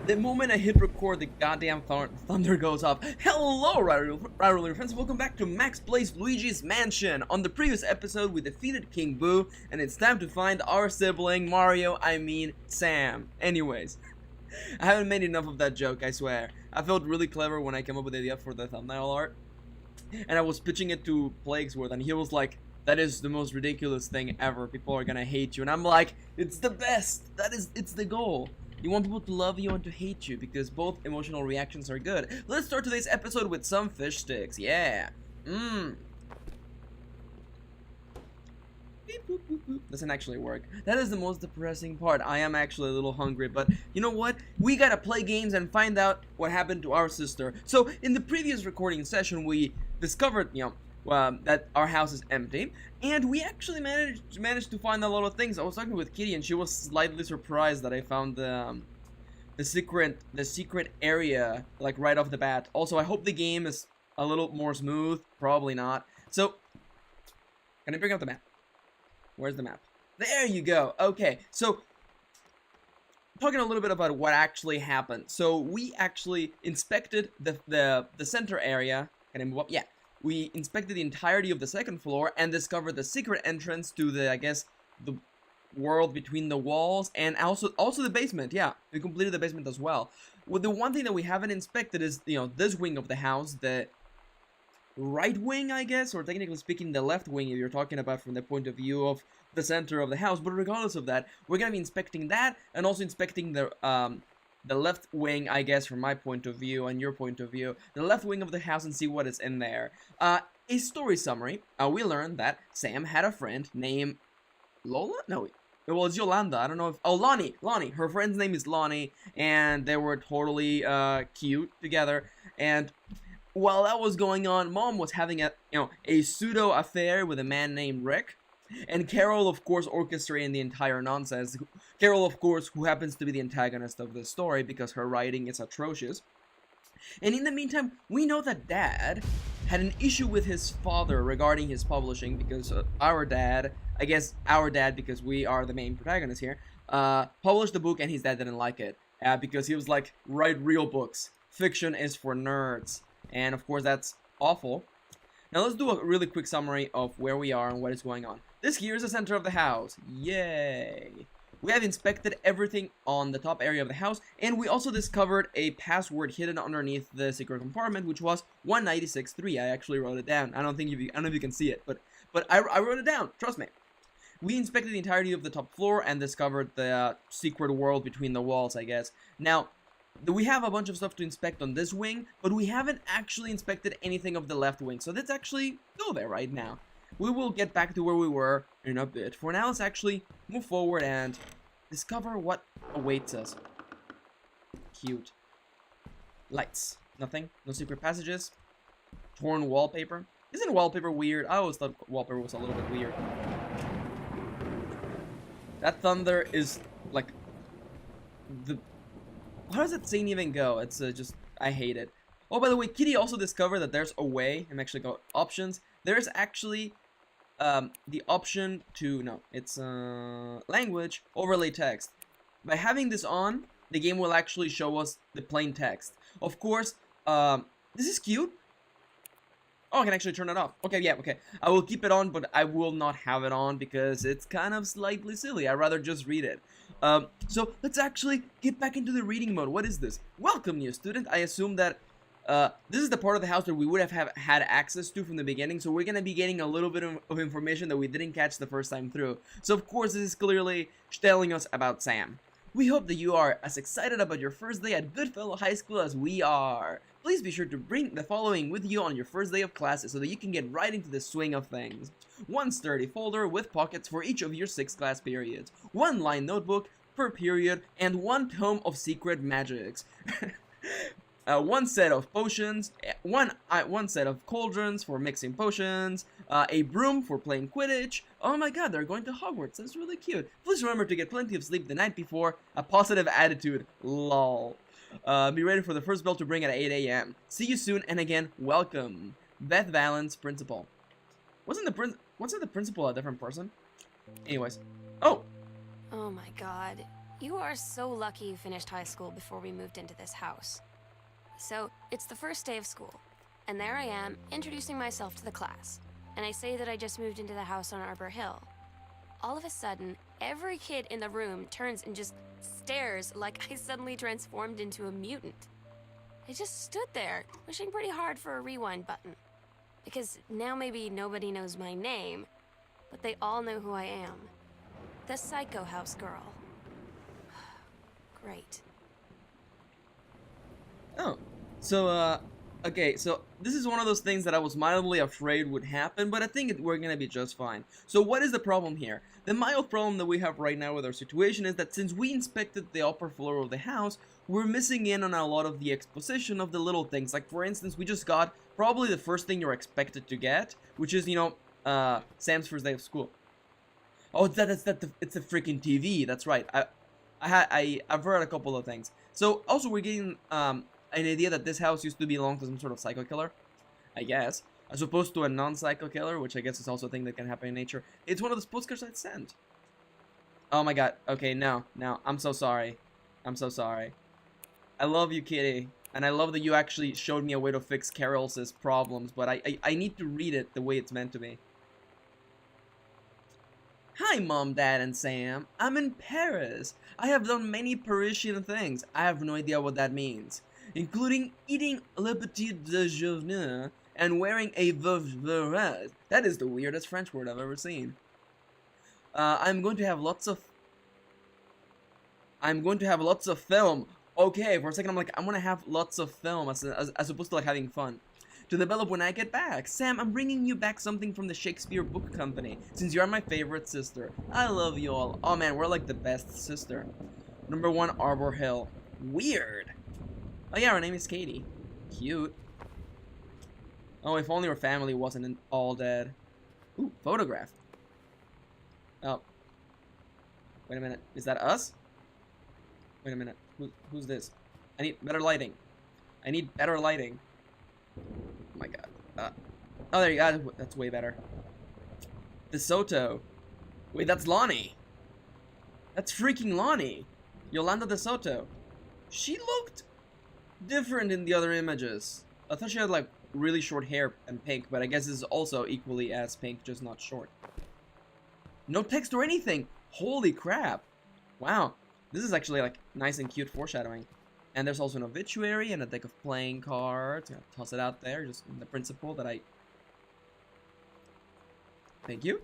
The moment I hit record, the goddamn thunder goes off. Hello, Rivalry friends. Welcome back to Max Plays Luigi's Mansion. On the previous episode, we defeated King Boo, and it's time to find our sibling, Sam. Anyways, I haven't made enough of that joke, I swear. I felt really clever when I came up with the idea for the thumbnail art, and I was pitching it to Plaguesworth, and he was like, "That is the most ridiculous thing ever. People are gonna hate you." And I'm like, "It's the best. It's the goal. You want people to love you and to hate you because both emotional reactions are good." Let's start today's episode with some fish sticks. Yeah. Beep, boop, boop, boop. Doesn't actually work. That is the most depressing part. I am actually a little hungry, but you know what? We gotta play games and find out what happened to our sister. So in the previous recording session, we discovered, that our house is empty, and we actually managed to find a lot of things. I was talking with Kitty, and she was slightly surprised that I found the secret area like right off the bat. Also, I hope the game is a little more smooth. Probably not. So, can I bring up the map? Where's the map? There you go. Okay, so talking a little bit about what actually happened. So we actually inspected the center area. Can I move up? Yeah. We inspected the entirety of the second floor and discovered the secret entrance to the world between the walls, and also the basement. Yeah, we completed the basement as well. Well, the one thing that we haven't inspected is, this wing of the house, the right wing, I guess, or technically speaking, the left wing if you're talking about from the point of view of the center of the house. But regardless of that, we're gonna be inspecting that and also inspecting the left wing, I guess, from my point of view and your point of view, the left wing of the house, and see what is in there. A story summary. We learned that Sam had a friend named Lola? No, well, it's Yolanda. I don't know if... Oh, Lonnie. Lonnie. Her friend's name is Lonnie, and they were totally cute together. And while that was going on, Mom was having a pseudo affair with a man named Rick. And Carol, of course, orchestrating the entire nonsense. Carol, of course, who happens to be the antagonist of this story because her writing is atrocious. And in the meantime, we know that Dad had an issue with his father regarding his publishing because our dad, I guess our dad, because we are the main protagonist here, published the book and his dad didn't like it because he was like, "Write real books. Fiction is for nerds." And of course, that's awful. Now let's do a really quick summary of where we are and what is going on. This here is the center of the house. Yay! We have inspected everything on the top area of the house, and we also discovered a password hidden underneath the secret compartment, which was 1963. I actually wrote it down. I don't know if you can see it, but I wrote it down. Trust me. We inspected the entirety of the top floor and discovered the secret world between the walls, I guess. Now, we have a bunch of stuff to inspect on this wing, but we haven't actually inspected anything of the left wing, so let's actually go there right now. We will get back to where we were in a bit. For now, let's actually move forward and discover what awaits us. Cute. Lights. Nothing. No secret passages. Torn wallpaper. Isn't wallpaper weird? I always thought wallpaper was a little bit weird. That thunder is like how does that scene even go? It's just, I hate it. Oh, by the way, Kitty also discovered that there's a way. I'm actually got options. There's actually the option to, no, it's language overlay text. By having this on, the game will actually show us the plain text. Of course, this is cute. Oh, I can actually turn it off. Okay, yeah, okay. I will keep it on, but I will not have it on because it's kind of slightly silly. I'd rather just read it. So let's actually get back into the reading mode. What is this? Welcome, new student. I assume that this is the part of the house that we would have had access to from the beginning, so we're going to be getting a little bit of information that we didn't catch the first time through. So of course, this is clearly telling us about Sam. We hope that you are as excited about your first day at Goodfellow High School as we are. Please be sure to bring the following with you on your first day of classes so that you can get right into the swing of things. One sturdy folder with pockets for each of your 6 class periods, one lined notebook per period, and one tome of secret magics. One set of potions, one set of cauldrons for mixing potions, a broom for playing Quidditch. Oh my god, they're going to Hogwarts. That's really cute. Please remember to get plenty of sleep the night before. A positive attitude. Lol. Be ready for the first bell to ring at 8 a.m. See you soon, and again, welcome. Beth Valance, principal. Wasn't the principal a different person? Anyways. Oh! Oh my god. You are so lucky you finished high school before we moved into this house. So, it's the first day of school, and there I am, introducing myself to the class. And I say that I just moved into the house on Arbor Hill. All of a sudden, every kid in the room turns and just stares like I suddenly transformed into a mutant. I just stood there, wishing pretty hard for a rewind button. Because now maybe nobody knows my name, but they all know who I am. The Psycho House Girl. Great. Oh, so, okay, so this is one of those things that I was mildly afraid would happen, but I think we're gonna be just fine. So what is the problem here? The mild problem that we have right now with our situation is that since we inspected the upper floor of the house, we're missing in on a lot of the exposition of the little things. Like, for instance, we just got probably the first thing you're expected to get, which is, you know, Sam's first day of school. Oh, it's a freaking TV, that's right. I've heard a couple of things. So, also, we're getting, an idea that this house used to belong to some sort of psycho killer, I guess, as opposed to a non-psycho killer, which I guess is also a thing that can happen in nature. It's one of the postcards I'd sent. Oh my god. Okay, no, I'm so sorry. I'm so sorry. I love you, kitty, and I love that you actually showed me a way to fix Carol's problems, but I need to read it the way it's meant to be. Hi, Mom, Dad, and Sam. I'm in Paris. I have done many Parisian things. I have no idea what that means, including eating le petit déjeuner and wearing a veuve. That is the weirdest French word I've ever seen. I'm going to have lots of film. Okay, for a second I'm like, I'm gonna have lots of film as opposed to like having fun. To develop when I get back. Sam, I'm bringing you back something from the Shakespeare Book Company, since you're my favorite sister. I love you all. Oh man, we're like the best sister. Number 1, Arbor Hill. Weird. Oh yeah, her name is Katie. Cute. Oh, if only her family wasn't all dead. Ooh, photograph. Oh. Wait a minute. Is that us? Wait a minute. Who's this? I need better lighting. I need better lighting. Oh my god. Oh, there you go. That's way better. De Soto. Wait, that's Lonnie. That's freaking Lonnie. Yolanda De Soto. She looked different in the other images. I thought she had like really short hair and pink, but I guess it's also equally as pink, just not short. No text or anything. Holy crap. Wow. This is actually like nice and cute foreshadowing. And there's also an obituary and a deck of playing cards. I'm gonna toss it out there, just in the principle that I... Thank you,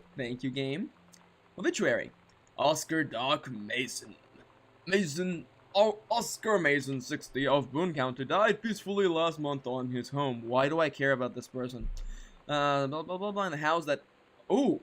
game. Obituary. Oscar Doc Mason. Oscar Mason, 60, of Boone County, died peacefully last month on his home. Why do I care about this person? Blah, blah, blah, blah, in the house that... Ooh!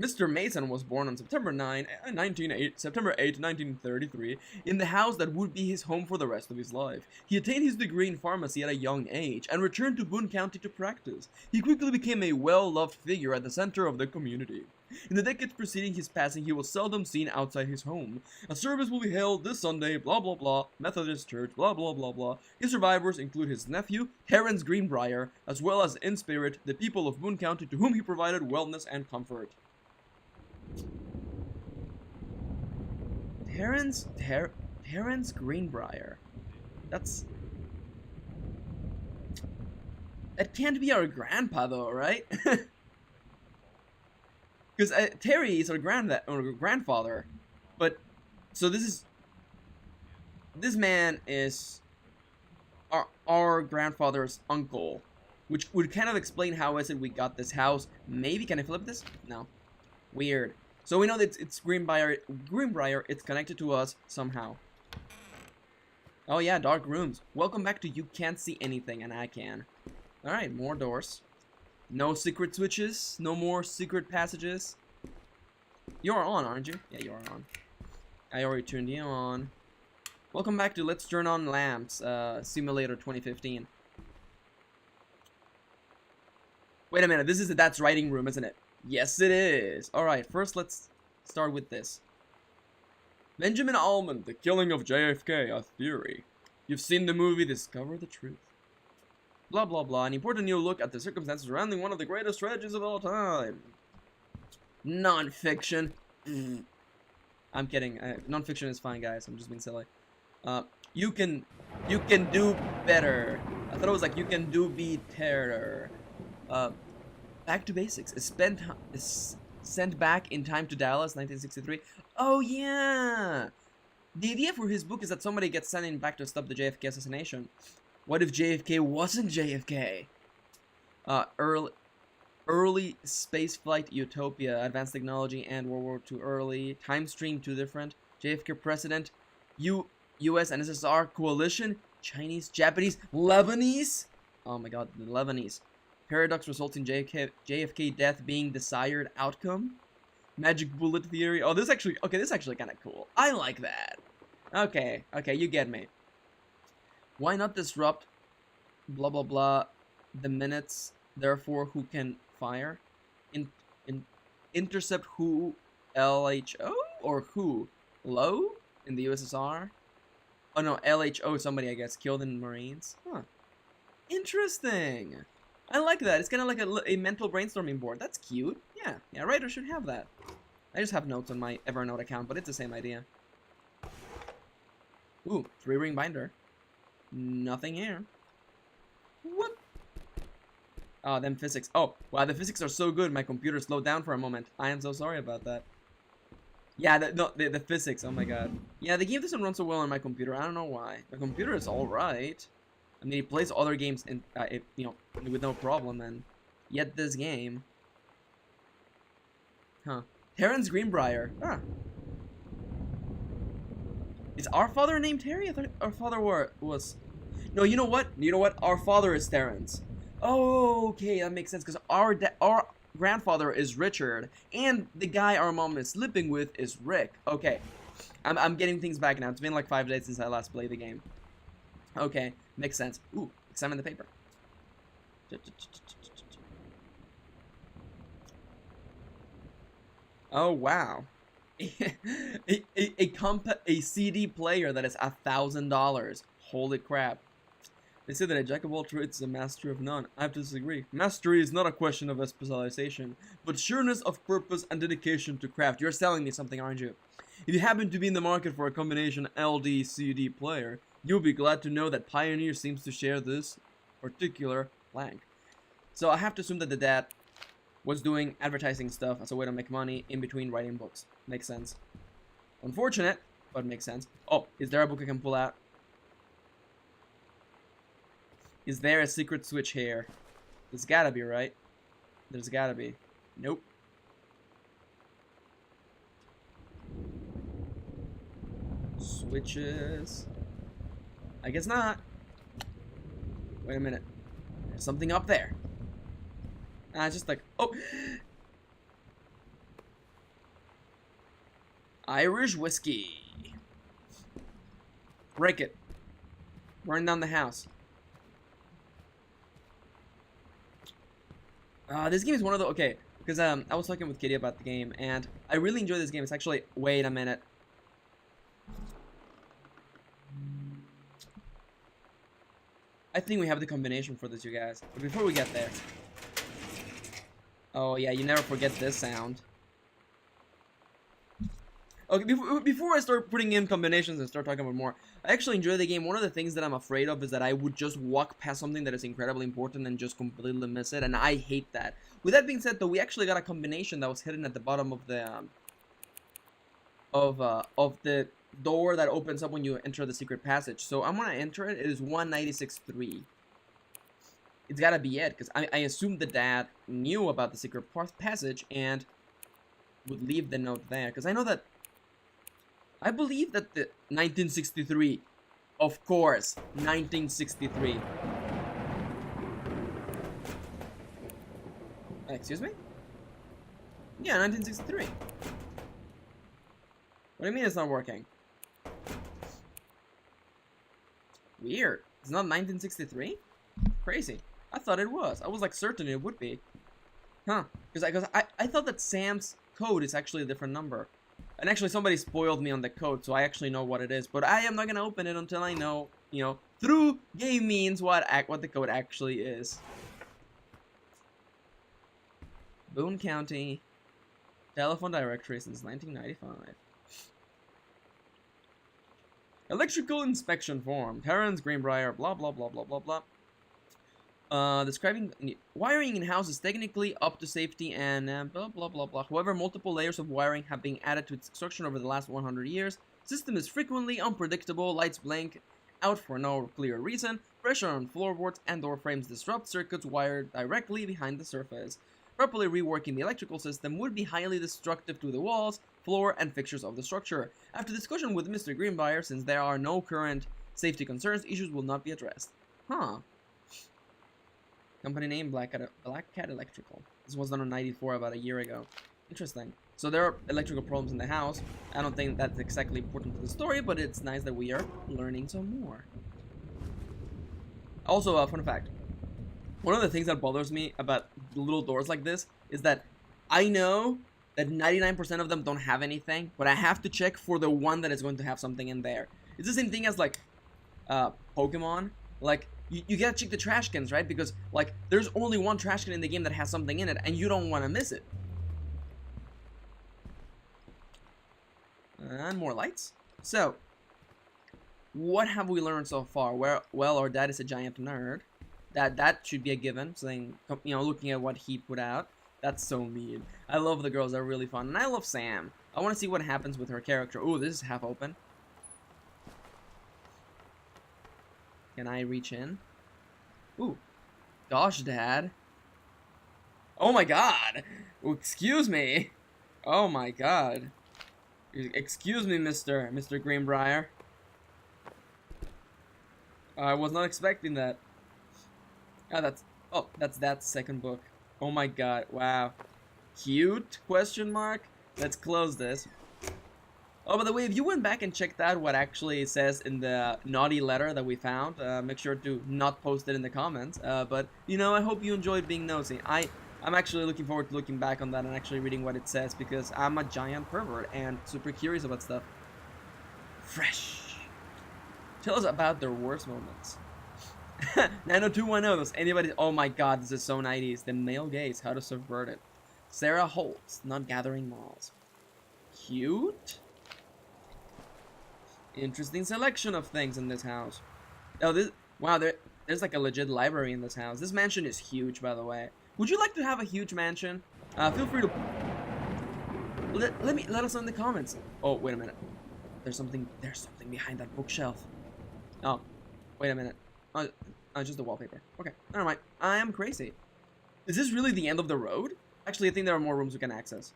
Mr. Mason was born on September 8, 1933, in the house that would be his home for the rest of his life. He attained his degree in pharmacy at a young age and returned to Boone County to practice. He quickly became a well-loved figure at the center of the community. In the decades preceding his passing, he was seldom seen outside his home. A service will be held this Sunday, blah blah blah, Methodist Church, blah blah blah blah. His survivors include his nephew, Terrence Greenbrier, as well as in spirit, the people of Boone County to whom he provided wellness and comfort. Terrence Greenbrier. That can't be our grandpa though, right? Because Terry is our grandfather, but so this man is our grandfather's uncle, which would kind of explain how is it we got this house. Maybe can I flip this? No, weird. So we know that it's Greenbrier. It's connected to us somehow. Oh yeah, dark rooms. Welcome back to You Can't See Anything, and I can. All right, more doors. No secret switches. No more secret passages. You're on, aren't you? Yeah, you are on. I already turned you on. Welcome back to Let's Turn On Lamps, Simulator 2015. Wait a minute, this is the That's Writing Room, isn't it? Yes, it is. Alright, first let's start with this. Benjamin Allman, The Killing of JFK, a Theory. You've seen the movie Discover the Truth. Blah blah blah, an important new look at the circumstances surrounding one of the greatest tragedies of all time. Non-fiction. I'm kidding. Non-fiction is fine, guys. I'm just being silly. You can do better. I thought it was like you can do better. Back to basics. Is sent back in time to Dallas, 1963. Oh yeah. The idea for his book is that somebody gets sent in back to stop the JFK assassination. What if JFK wasn't JFK? Early spaceflight utopia, advanced technology, and World War II early. Time stream, two different. JFK president, US and SSR coalition, Chinese, Japanese, Lebanese. Oh my god, the Lebanese. Paradox results in JFK death being desired outcome. Magic bullet theory. Oh, this is actually kind of cool. I like that. Okay, you get me. Why not disrupt blah blah blah the minutes, therefore who can fire? Intercept who LHO or who? Low in the USSR? Oh no, LHO, somebody I guess killed in Marines. Huh. Interesting. I like that. It's kind of like a mental brainstorming board. That's cute. Yeah, writers should have that. I just have notes on my Evernote account, but it's the same idea. Ooh, 3-ring binder. Nothing here. What? Oh, them physics. Oh, wow, the physics are so good, my computer slowed down for a moment. I am so sorry about that. Yeah, the physics, oh my god. Yeah, the game doesn't run so well on my computer. I don't know why. My computer is alright. I mean, it plays other games in, with no problem, and yet this game. Huh. Terrence Greenbrier. Ah. Is our father named Terry? I thought our father was. No, you know what? Our father is Terrence. Oh, okay, that makes sense, because our grandfather is Richard, and the guy our mom is sleeping with is Rick. Okay. I'm getting things back now. It's been like 5 days since I last played the game. Okay, makes sense. Ooh, examine the paper. Oh wow, a CD player that is $1,000. Holy crap! They say that a jack of all trades is a master of none. I have to disagree. Mastery is not a question of a specialization, but sureness of purpose and dedication to craft. You're selling me something, aren't you? If you happen to be in the market for a combination LD-CD player, you'll be glad to know that Pioneer seems to share this particular plank. So I have to assume that the dad was doing advertising stuff as a way to make money in between writing books. Makes sense. Unfortunate, but makes sense. Oh, is there a book I can pull out? Is there a secret switch here? There's gotta be, right? There's gotta be. Nope. Switches. I guess not. Wait a minute. There's something up there. Just like, oh. Irish whiskey. Break it. Burn down the house. This game is one of the, okay, because I was talking with Kitty about the game, and I really enjoy this game. It's actually, wait a minute. I think we have the combination for this, you guys. But before we get there. Oh yeah, you never forget this sound. Okay, before I start putting in combinations and start talking about more, I actually enjoy the game. One of the things that I'm afraid of is that I would just walk past something that is incredibly important and just completely miss it, and I hate that. With that being said, though, we actually got a combination that was hidden at the bottom of the the door that opens up when you enter the secret passage. So I'm gonna enter it. It is 196.3. It's gotta be it, because I assumed the dad knew about the secret passage and would leave the note there, because I know that. I believe that the 1963, of course, 1963. Excuse me? Yeah, 1963. What do you mean it's not working? Weird. It's not 1963? Crazy. I thought it was. I was like certain it would be. Huh. Because I thought that Sam's code is actually a different number. And actually somebody spoiled me on the code, so I actually know what it is. But I am not going to open it until I know, you know, through game means what the code actually is. Boone County. Telephone directory since 1995. Electrical inspection form. Terrence, Greenbrier, blah, blah, blah, blah, blah, blah. Describing wiring in house is technically up to safety and blah, blah, blah, blah. However, multiple layers of wiring have been added to its construction over the last 100 years. System is frequently unpredictable. Lights blink out for no clear reason. Pressure on floorboards and door frames disrupt circuits wired directly behind the surface. Properly reworking the electrical system would be highly destructive to the walls, floor, and fixtures of the structure. After discussion with Mr. Greenbrier, since there are no current safety concerns, issues will not be addressed. Huh. Company name, Black Cat Electrical. This was done on 94 about a year ago. Interesting. So there are electrical problems in the house. I don't think that's exactly important to the story, but it's nice that we are learning some more. Also, a fun fact. One of the things that bothers me about little doors like this is that I know that 99% of them don't have anything, but I have to check for the one that is going to have something in there. It's the same thing as, like, Pokemon. Like, you gotta check the trash cans, right? Because, like, there's only one trash can in the game that has something in it, and you don't want to miss it. And more lights. So, what have we learned so far? Well, our dad is a giant nerd. That should be a given. Saying, you know, looking at what he put out. That's so mean. I love the girls. They're really fun. And I love Sam. I want to see what happens with her character. Oh, this is half open. Can I reach in? Ooh. Gosh, Dad. Oh my god. Excuse me. Oh my god. Excuse me, Mr. Greenbrier. I was not expecting that. That's that second book. Oh my god, wow. Cute? Question mark? Let's close this. Oh, by the way, if you went back and checked out what actually it says in the naughty letter that we found, make sure to not post it in the comments. But, you know, I hope you enjoyed being nosy. I'm actually looking forward to looking back on that and actually reading what it says, because I'm a giant pervert and super curious about stuff. Fresh. Tell us about their worst moments. 90210, does anybody... Oh my god, this is so 90s. The male gaze, how to subvert it. Sarah Holtz, not gathering malls. Cute. Interesting selection of things in this house. Oh, wow, there's like a legit library in this house. This mansion is huge, by the way. Would you like to have a huge mansion? Feel free to... Let us know in the comments. Oh, wait a minute. There's something behind that bookshelf. Oh, wait a minute. Just the wallpaper. Okay, never mind. I am crazy. Is this really the end of the road? Actually, I think there are more rooms we can access.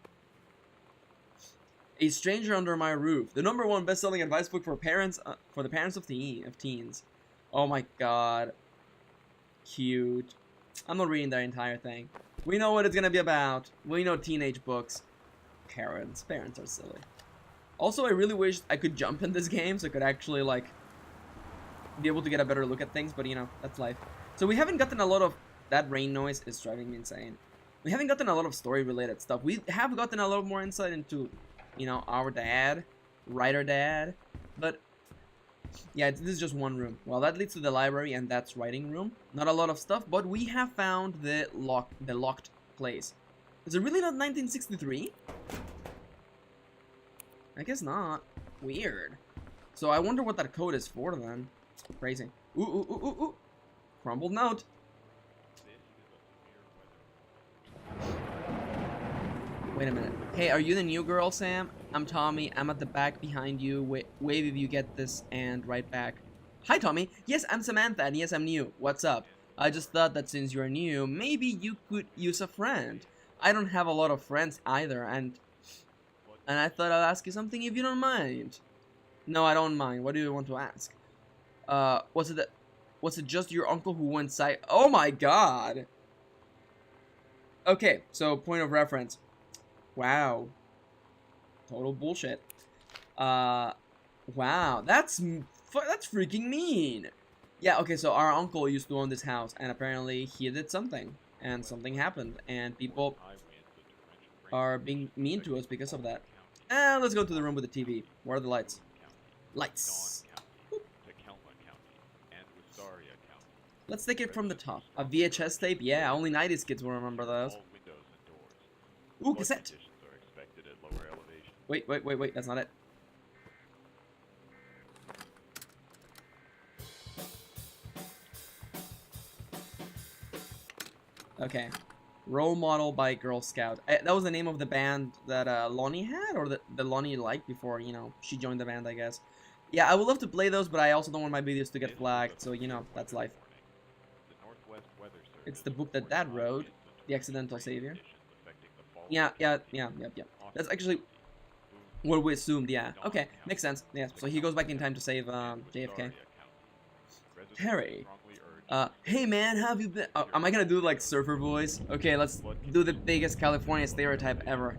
A Stranger Under My Roof. The #1 best-selling advice book for parents, for the parents of teens. Oh my god. Cute. I'm not reading that entire thing. We know what it's gonna be about. We know teenage books. Parents are silly. Also, I really wish I could jump in this game so I could actually, like, be able to get a better look at things, but, you know, that's life. So we haven't gotten a lot of... That rain noise is driving me insane. We haven't gotten a lot of story-related stuff. We have gotten a lot more insight into, you know, our dad, writer dad, but yeah, this is just one room. Well, that leads to the library, and that's writing room. Not a lot of stuff, but we have found the locked place. Is it really not 1963? I guess not. Weird. So I wonder what that code is for then. Crazy. Ooh. Crumbled note. Wait a minute. Hey, are you the new girl, Sam? I'm Tommy. I'm at the back behind you. Wave if you get this, and right back. Hi, Tommy. Yes, I'm Samantha, and yes, I'm new. What's up? I just thought that since you're new, maybe you could use a friend. I don't have a lot of friends either, and I thought I'll ask you something if you don't mind. No, I don't mind. What do you want to ask? Was it just your uncle who went psych? Oh my god! Okay, so point of reference. Wow. Total bullshit. Wow, that's freaking mean. Yeah, okay, so our uncle used to own this house, and apparently he did something, and something happened, and people are being mean to us because of that. And let's go to the room with the TV. Where are the lights? Lights. Let's take it from the top. A VHS tape? Yeah, only 90s kids will remember those. Ooh, cassette. Wait, that's not it. Okay. Role model by Girl Scout. That was the name of the band that Lonnie had, or the Lonnie liked before, you know, she joined the band, I guess. Yeah, I would love to play those, but I also don't want my videos to get flagged, so, you know, that's life. It's the book that Dad wrote, The Accidental Savior. Yeah. That's actually what we assumed, yeah. Okay, makes sense. Yeah, so he goes back in time to save JFK. Terry. Hey man, how have you been? Am I gonna do like surfer voice? Okay, let's do the biggest California stereotype ever.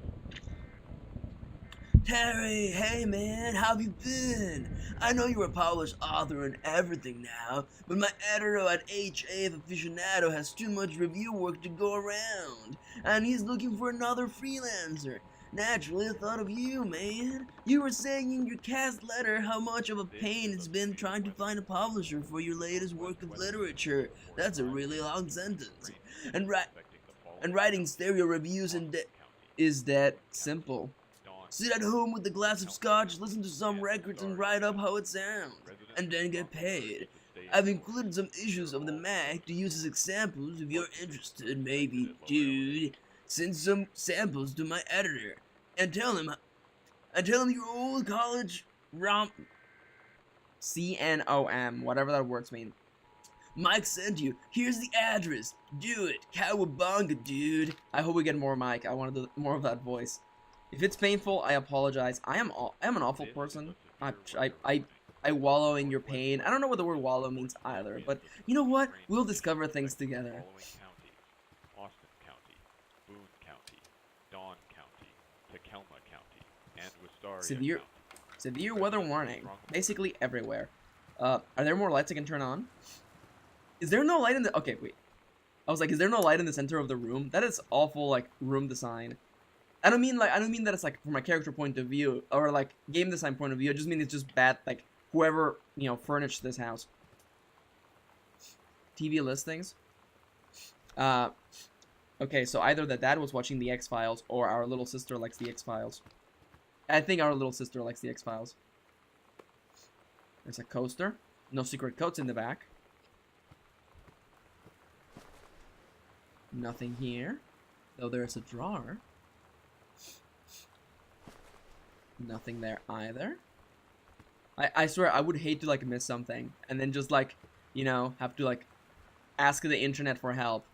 Terry, hey man, how have you been? I know you're a published author and everything now, but my editor at HA Aficionado has too much review work to go around, and he's looking for another freelancer. Naturally, I thought of you, man. You were saying in your cast letter how much of a pain it's been trying to find a publisher for your latest work of literature. That's a really long sentence. And writing stereo reviews is that simple. Sit at home with a glass of scotch, listen to some records and write up how it sounds, and then get paid. I've included some issues of the Mac to use as examples if you're interested, maybe, dude. Send some samples to my editor, and tell him your old college CNOM, whatever that words mean. Mike sent you. Here's the address. Do it. Cowabunga, dude. I hope we get more Mike. I want to do more of that voice. If it's painful, I apologize. I am an awful person. I wallow in your pain. I don't know what the word wallow means either, but you know what? We'll discover things together. Austin County, Boone County, Dawn County, Tacoma County, and Wistaria County. Severe weather warning. Basically everywhere. Are there more lights I can turn on? Is there no light in the... Okay, wait. I was like, is there no light in the center of the room? That is awful, like, room design. I don't mean that it's like from a character point of view or like game design point of view. I just mean it's just bad, like whoever, you know, furnished this house. TV listings. Okay, so either the dad was watching the X-Files or our little sister likes the X-Files. I think our little sister likes the X-Files. There's a coaster. No secret codes in the back. Nothing here. Though there's a drawer. Nothing there either. I swear I would hate to like miss something and then just like, you know, have to like ask the internet for help.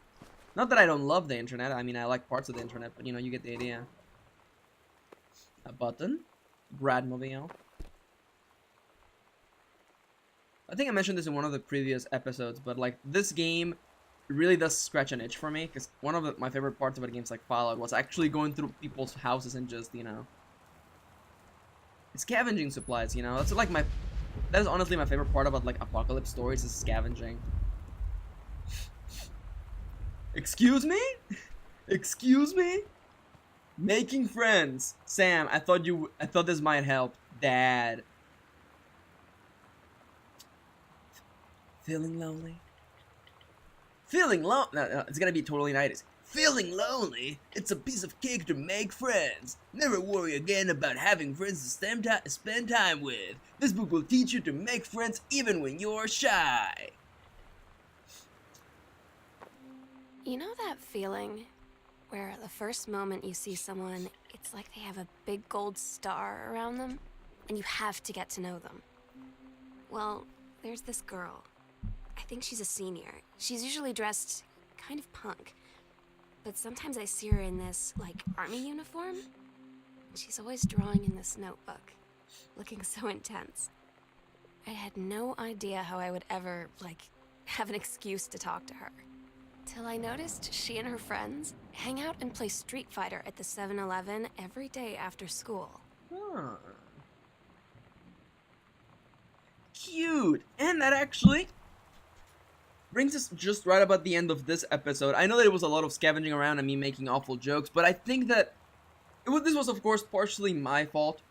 Not that I don't love the internet. I mean, I like parts of the internet, but you know, you get the idea. A button. Bradmobile. I think I mentioned this in one of the previous episodes, but like this game really does scratch an itch for me because one of my favorite parts about games like Fallout was actually going through people's houses and just, you know, scavenging supplies, you know. That's like that is honestly my favorite part about like apocalypse stories is scavenging. Excuse me? Excuse me? Making friends. Sam, I thought this might help. Dad. Feeling lonely? Feeling lonely? No, it's gonna be totally 90s. Feeling lonely? It's a piece of cake to make friends. Never worry again about having friends to spend time with. This book will teach you to make friends even when you're shy. You know that feeling where the first moment you see someone, it's like they have a big gold star around them, and you have to get to know them? Well, there's this girl. I think she's a senior. She's usually dressed kind of punk. But sometimes I see her in this, like, army uniform. And she's always drawing in this notebook, looking so intense. I had no idea how I would ever, like, have an excuse to talk to her. Till I noticed she and her friends hang out and play Street Fighter at the 7-Eleven every day after school. Huh. Cute! And that actually brings us just right about the end of this episode. I know that it was a lot of scavenging around and me making awful jokes, but I think that this was, of course, partially my fault.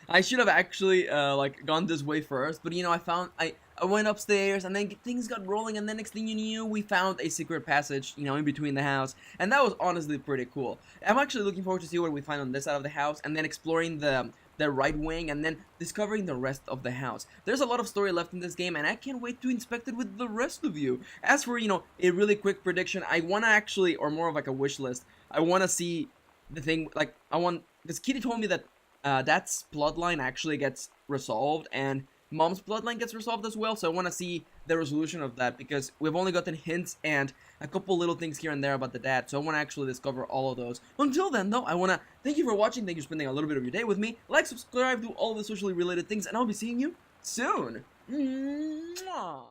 I should have actually, like, gone this way first, but, you know, I went upstairs, and then things got rolling, and then next thing you knew, we found a secret passage, you know, in between the house, and that was honestly pretty cool. I'm actually looking forward to see what we find on this side of the house, and then exploring the the right wing, and then discovering the rest of the house. There's a lot of story left in this game, and I can't wait to inspect it with the rest of you. As for, you know, a really quick prediction, I want to actually, or more of like a wish list, I want to see the thing, like, because Kitty told me that Dad's bloodline actually gets resolved, and Mom's bloodline gets resolved as well, so I want to see the resolution of that, because we've only gotten hints and a couple little things here and there about the dad, so I want to actually discover all of those. Until then, though, I want to thank you for watching, thank you for spending a little bit of your day with me. Like, subscribe, do all the socially related things, and I'll be seeing you soon. Mwah!